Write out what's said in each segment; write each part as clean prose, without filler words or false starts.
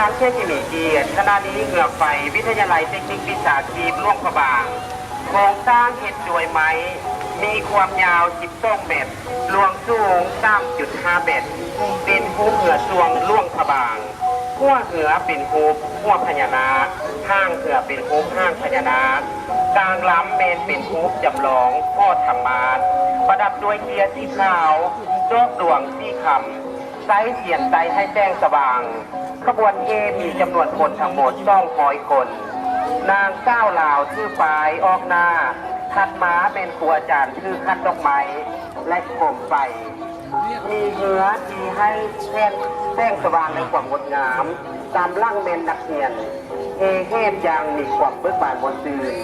านเทคนิคเกียรติคณะนี้เหงือกไฟวิทยาลัยเทคนิควิชาชีพหลวงพระบางโครงสร้างเห็ดด้วยไม้มีความยาว12 เมตรลวงสูง 3.5 เมตรเป็นหูเหือสวงหลวงพระบางหัวเหือเป็นหูหัวพญานาคห้างเหือเป็นหูห้างพญานาคกลางลำเมนเป็นหูจำลองพ่อธรรมานประดับด้วยเทียนสีขาวโจกดวงสีคำไซเทียนไซให้แจ้งสว่างขบวนเอมีจำนวนคนทั้งหมด200 คนนางเจ้าลาวชื่อปลายออกหน้าขัดม้าเป็นครูอาจารย์ชื่อขัดดอกไม้และโคมไฟมีเหือที่ให้แจ้งสว่างในความงดงามตามล่างเมนนักเรียนเอเฮดยังมีความเบิกบานบนตื่น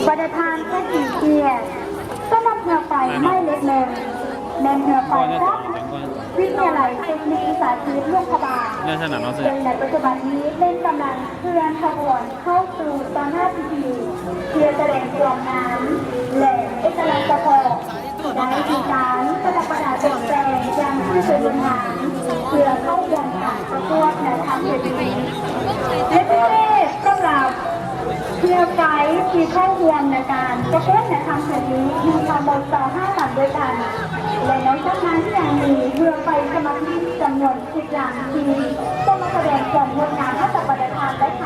ประธานแค่กี่เกียร์ก็นำเรือไฟไม่เล็กเล่นเรือไฟครับวิทยาลัยเทคนิควิชาชีพหลวงพระบางโดยในปัจจุบันนี้เล่นกำลังเคลื่อนขบวนเข้าสู่ตอนหน้าพิธีเพื่อแสดงความน้ำและเอกลักษณ์เฉพาะได้มีการประดับประดาตกแต่งอย่างที่สวยงามเพื่อเข้าร่วมการประกวดและทำเป็นปีและพิเศษสำหรับเรือไฟที่เข้าร่วมในการประกวดและทำเป็นนี้มีทั้งหมด5 ลำด้วยกันและนอกจากนั้นยังมีเรือไฟสมาธิจำนวน10 ลำที่ต้องมาแสดงความงดงามให้กับประธานและแข